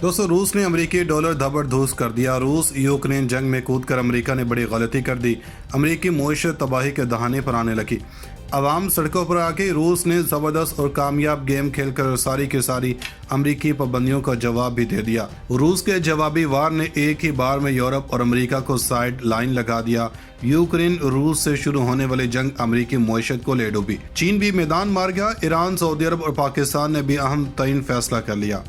दोस्तों, रूस ने अमेरिकी डॉलर धबरधूस कर दिया। रूस यूक्रेन जंग में कूद कर अमेरिका ने बड़ी गलती कर दी। अमेरिकी मईशत तबाही के दहाने पर आने लगी। अवाम सड़कों पर आके रूस ने ज़बरदस्त और कामयाब गेम खेलकर सारी की सारी अमेरिकी पाबंदियों का जवाब भी दे दिया। रूस के जवाबी वार ने एक ही बार में यूरोप और अमेरिका को साइड लाइन लगा दिया। यूक्रेन रूस से शुरू होने वाली जंग अमेरिकी मईशत को ले डूबी। चीन भी मैदान मार गया। ईरान, सऊदी अरब और पाकिस्तान ने भी अहम तरीन फैसला कर लिया।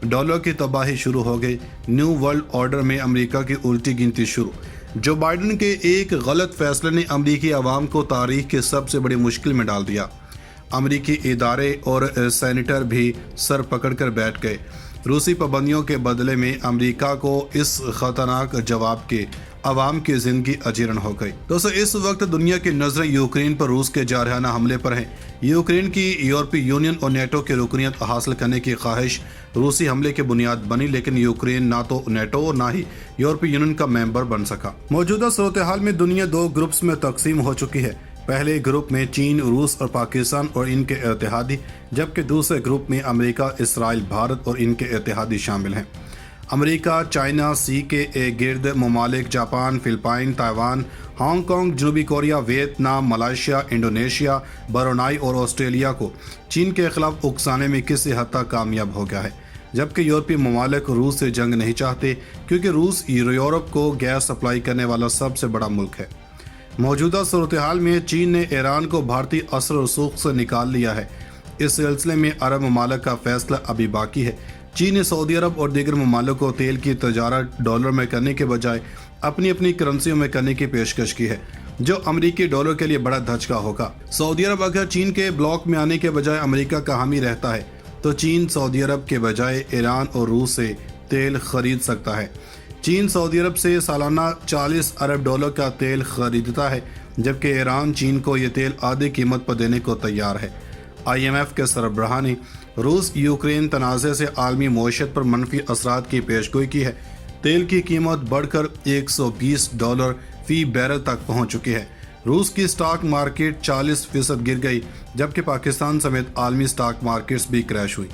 डॉलर की तबाही शुरू हो गई। न्यू वर्ल्ड ऑर्डर में अमेरिका की उल्टी गिनती शुरू। जो बाइडेन के एक गलत फैसले ने अमेरिकी अवाम को तारीख की सबसे बड़ी मुश्किल में डाल दिया। अमेरिकी इदारे और सेनेटर भी सर पकड़कर बैठ गए। रूसी पाबंदियों के बदले में अमेरिका को इस खतरनाक जवाब के अवाम की जिंदगी अजीर्ण हो गई। दोस्तों, इस वक्त दुनिया की नजरें यूक्रेन पर रूस के जारहाना हमले पर हैं। यूक्रेन की यूरोपीय यूनियन और नेटो की रुकनीत हासिल करने की ख्वाहिश रूसी हमले की बुनियाद बनी, लेकिन यूक्रेन ना तो नेटो और ना ही यूरोपीय यूनियन का मेंबर बन सका। मौजूदा सूरत हाल में दुनिया दो ग्रुप्स में तकसीम हो चुकी है। पहले ग्रुप में चीन, रूस और पाकिस्तान और इनके इत्तेहादी, जबकि दूसरे ग्रुप में अमेरिका, इसराइल, भारत और इनके इत्तेहादी शामिल हैं। अमेरिका, चाइना, सी के गिर्द ममालिक जापान, फिलिपाइन, ताइवान, हांगकांग, जनूबी Korea, Vietnam, Malaysia, Indonesia, Brunei और ऑस्ट्रेलिया को चीन के खिलाफ उकसाने में किसी हद तक कामयाब हो गया है। जबकि यूरोपीय ममालिक रूस से जंग नहीं चाहते, क्योंकि रूस यूरोप को गैस सप्लाई करने वाला सबसे बड़ा मुल्क है। मौजूदा सूरत हाल में चीन ने ईरान को भारतीय असर रसूख से निकाल लिया है। इस सिलसिले में अरब ममालिक का फैसला अभी बाकी है। चीन ने सऊदी अरब और दीगर ममालिक को तेल की तजारत डॉलर में करने के बजाय अपनी अपनी करेंसियों में करने की पेशकश की है, जो अमेरिकी डॉलर के लिए बड़ा धचका होगा। सऊदी अरब अगर चीन के ब्लॉक में आने के बजाय अमेरिका का हामी रहता है, तो चीन सऊदी अरब के बजाय ईरान और रूस से तेल खरीद सकता है। चीन सऊदी अरब से सालाना 40 अरब डॉलर का तेल खरीदता है, जबकि ईरान चीन को ये तेल आधी कीमत पर देने को तैयार है। IMF के सरबराह ने रूस यूक्रेन तनाज़े से आलमी मईशत पर मनफी असरात की पेशगोई की है। तेल की कीमत बढ़कर $120 फी बैरल तक पहुंच चुकी है। रूस की स्टॉक मार्केट 40% गिर गई, जबकि पाकिस्तान समेत आलमी स्टॉक मार्केट्स भी क्रैश हुई।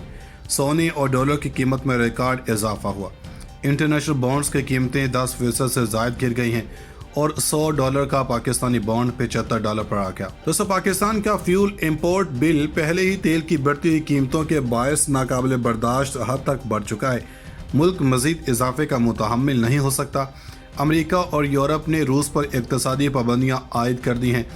सोने और डॉलर की कीमत में रिकॉर्ड इजाफा हुआ। इंटरनेशनल बॉन्ड्स की कीमतें 10% से ज़ायद गिर गई हैं और $100 का पाकिस्तानी बॉन्ड $75 पर आ गया। दोस्तों, पाकिस्तान का फ्यूल इंपोर्ट बिल पहले ही तेल की बढ़ती हुई कीमतों के बायस नाकाबिले बर्दाश्त हद तक बढ़ चुका है। मुल्क मजीद इजाफे का मुतहम्मिल नहीं हो सकता। अमेरिका और यूरोप ने रूस पर इक़्तिसादी पाबंदियां आयद कर दी हैं।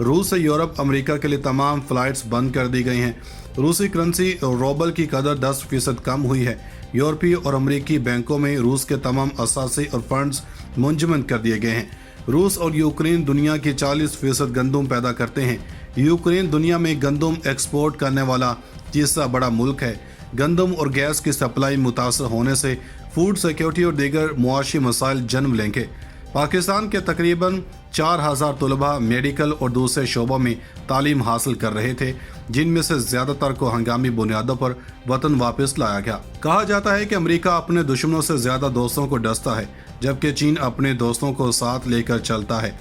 रूस से यूरोप अमेरिका के लिए तमाम फ़्लाइट्स बंद कर दी गई हैं। रूसी करेंसी रूबल की कदर 10% कम हुई है। यूरोपीय और अमेरिकी बैंकों में रूस के तमाम असासी और फंड्स मुंजमद कर दिए गए हैं। रूस और यूक्रेन दुनिया की 40% गंदम पैदा करते हैं। यूक्रेन दुनिया में गंदम एक्सपोर्ट करने वाला तीसरा बड़ा मुल्क है। गंदम और गैस की सप्लाई मुतासर होने से फूड सिक्योरिटी और दीगर मुआशी मसाइल जन्म लेंगे। पाकिस्तान के तकरीबन 4000 तलबा मेडिकल और दूसरे शोबों में तालीम हासिल कर रहे थे, जिनमें से ज़्यादातर को हंगामी बुनियादों पर वतन वापस लाया गया। कहा जाता है कि अमेरिका अपने दुश्मनों से ज़्यादा दोस्तों को डसता है, जबकि चीन अपने दोस्तों को साथ लेकर चलता है।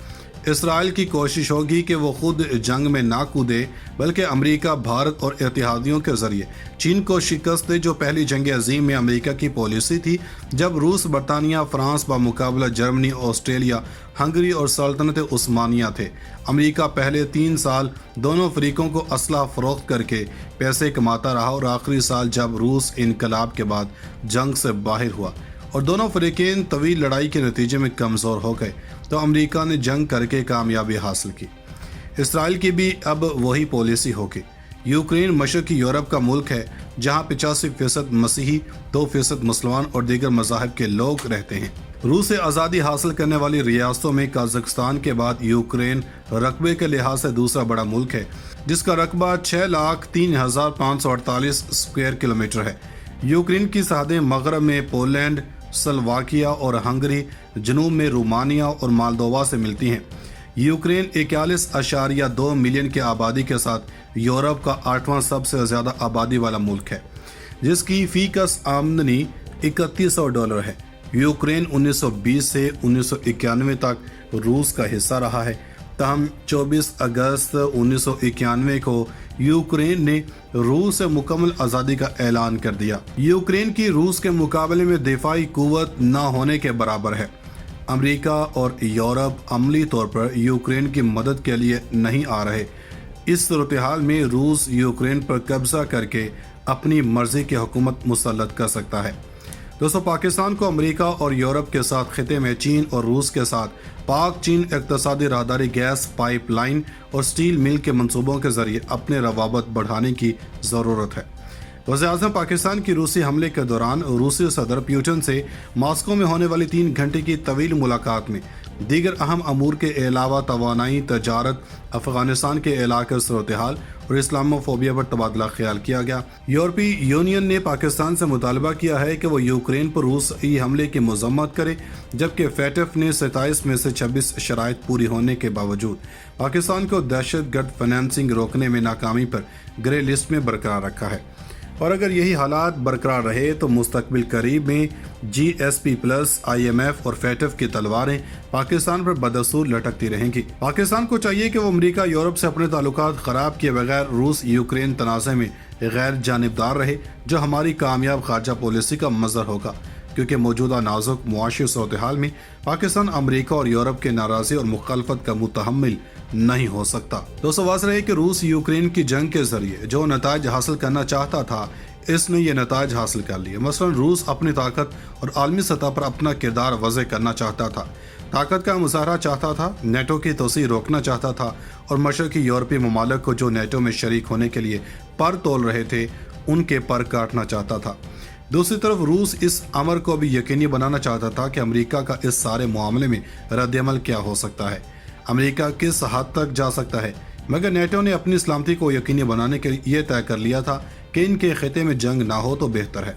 इसराइल की कोशिश होगी कि वो खुद जंग में ना कूदे, बल्कि अमेरिका, भारत और इत्तेहादियों के जरिए चीन को शिकस्त दे, जो पहली जंग अजीम में अमेरिका की पॉलिसी थी, जब रूस, बरतानिया, फ्रांस बामुकाबला जर्मनी, ऑस्ट्रेलिया, हंगरी और सल्तनत उस्मानिया थे। अमेरिका पहले 3 साल दोनों फरीकों को असला फरोख्त करके पैसे कमाता रहा और आखिरी साल जब रूस इनकलाब के बाद जंग से बाहर हुआ और दोनों फरीकें तवील लड़ाई के नतीजे में कमज़ोर हो गए, तो अमेरिका ने जंग करके कामयाबी हासिल की। इसराइल की भी अब वही पॉलिसी होगी। यूक्रेन मशरक़ी यूरोप का मुल्क है, जहां 85% मसीही, 2% मुसलमान और दीगर मज़ाहब के लोग रहते हैं। रूस से आज़ादी हासिल करने वाली रियासतों में कजाकिस्तान के बाद यूक्रेन रकबे के लिहाज से दूसरा बड़ा मुल्क है, जिसका रकबा 6,03,548 स्क्वायर किलोमीटर है। यूक्रेन की सरहदें मगरब में पोलैंड, स्लोवाकिया और हंगरी, जनूब में रोमानिया और मालदोवा से मिलती हैं। यूक्रेन 41.2 मिलियन की आबादी के साथ यूरोप का 8वां सबसे ज़्यादा आबादी वाला मुल्क है, जिसकी फीकस आमदनी $3100 है। यूक्रेन 1920 से 1991 तक रूस का हिस्सा रहा है, तहम 24 अगस्त 1991 को यूक्रेन ने रूस से मुकम्मल आज़ादी का ऐलान कर दिया। यूक्रेन की रूस के मुकाबले में दिफाई कुव्वत न होने के बराबर है। अमेरिका और यूरोप अमली तौर पर यूक्रेन की मदद के लिए नहीं आ रहे। इस सूरत हाल में रूस यूक्रेन पर कब्जा करके अपनी मर्जी की हुकूमत मुसल्लत कर सकता है। दोस्तों, पाकिस्तान को अमेरिका और यूरोप के साथ खिते में चीन और रूस के साथ पाक चीन इक़्तिसादी राहदारी, गैस पाइपलाइन और स्टील मिल के मंसूबों के जरिए अपने रवाबत बढ़ाने की ज़रूरत है। वज़ीर-ए-आज़म पाकिस्तान की रूसी हमले के दौरान रूसी सदर पुतिन से मॉस्को में होने वाली 3 घंटे की तवील मुलाकात में दीगर अहम अमूर के अलावा तवानाई, तजारत, अफगानिस्तान के इलाके सूरत हाल और इस्लामोफोबिया पर तबादला ख्याल किया गया। यूरोपीय यूनियन ने पाकिस्तान से मुतालबा किया है कि वो यूक्रेन पर रूसी हमले की मजम्मत करे, जबकि फैटफ ने 27 में से 26 शराइत पूरी होने के बावजूद पाकिस्तान को दहशतगर्द फाइनेंसिंग रोकने में नाकामी पर ग्रे लिस्ट में बरकरार रखा है। और अगर यही हालात बरकरार रहे तो मुस्तकबिल करीब में GSP+, IMF और फैटफ की तलवारें पाकिस्तान पर बदस्तूर लटकती रहेंगी। पाकिस्तान को चाहिए कि वो अमेरिका, यूरोप से अपने ताल्लुकात ख़राब किए बगैर रूस यूक्रेन तनाज़े में गैर जानिबदार रहे, जो हमारी कामयाब खारजा पॉलिसी का मज़हर होगा, क्योंकि मौजूदा नाजुक मुआशी सूरत हाल में पाकिस्तान अमेरिका और यूरोप के नाराज़ी और मुखालफत का मुतहम्मिल नहीं हो सकता। दोस्तों, वाज़ेह है कि रूस यूक्रेन की जंग के जरिए जो नताइज हासिल करना चाहता था, इसने ये नताइज हासिल कर लिए। मसलन रूस अपनी ताकत और आलमी सतह पर अपना किरदार वज़े करना चाहता था, ताकत का मुजाहरा चाहता था, नेटो की तोसी रोकना चाहता था और मशरकी यूरोपीय ममालिक को जो नेटो में शरीक होने के लिए पर तोल रहे थे, उनके पर काटना चाहता था। दूसरी तरफ रूस इस अमर को भी यकीनी बनाना चाहता था कि अमेरिका का इस सारे मामले में रद्द-ए-अमल क्या हो सकता है, अमेरिका किस हद तक जा सकता है। मगर नेटो ने अपनी सलामती को यकीनी बनाने के लिए ये तय कर लिया था कि इनके खिते में जंग ना हो तो बेहतर है।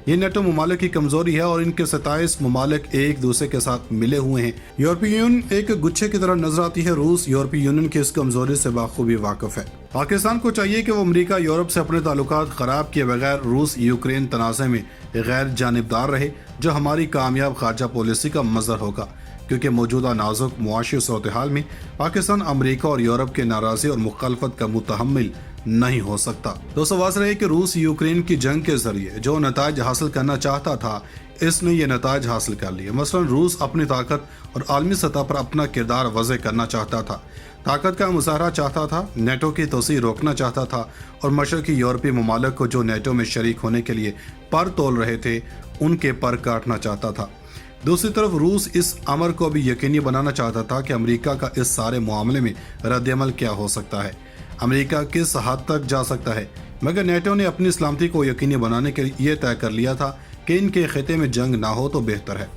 ये नेटो ममालिक की कमजोरी है और इनके 27 ममालिक एक दूसरे के साथ मिले हुए हैं। यूरोपीय यूनियन एक गुच्छे की तरह नजर आती है। रूस यूरोपीय यूनियन की इस कमजोरी से बाखूबी वाकिफ है। पाकिस्तान को चाहिए कि वो अमेरिका, यूरोप से अपने ताल्लुकात खराब किए बगैर रूस यूक्रेन तनाज़े में गैर जानिबदार रहे, जो हमारी कामयाब खारजा पॉलिसी का मज़हर होगा, क्योंकि मौजूदा नाजुक मुआशी सूरत हाल में पाकिस्तान अमेरिका और यूरोप के नाराज़ी और मुखालफत का मुतहम्मिल नहीं हो सकता। दोस्तों, वाज़ेह है कि रूस यूक्रेन की जंग के जरिए जो नताइज हासिल करना चाहता था, इसने ये नताइज हासिल कर लिए। मसलन रूस अपनी ताकत और आलमी सतह पर अपना किरदार वज़े करना चाहता था, ताकत का मुजाहरा चाहता था, नेटो की तोसी रोकना चाहता था और मशरकी यूरोपीय ममालिक को जो नेटो में शरीक होने के लिए पर तोल रहे थे, उनके पर काटना चाहता था। दूसरी तरफ रूस इस अमर को भी यकीनी बनाना चाहता था कि अमेरिका का इस सारे मामले में रद्द-ए-अमल क्या हो सकता है, अमेरिका किस हद तक जा सकता है। मगर नेटो ने अपनी सलामती को यकीनी बनाने के लिए ये तय कर लिया था कि इनके खिते में जंग ना हो तो बेहतर है।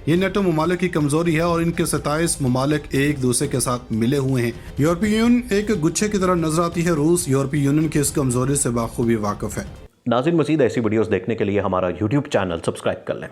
ये नेटो ममालिक की कमजोरी है और इनके 27 ममालिक एक दूसरे के साथ मिले हुए हैं। यूरोपीय यूनियन एक गुच्छे की तरह नजर आती है। रूस यूरोपीय यूनियन की इस कमजोरी से बाखूबी वाकिफ है। नाज़रीन, मज़ीद ऐसी वीडियोस देखने के लिए हमारा YouTube चैनल सब्सक्राइब कर लें।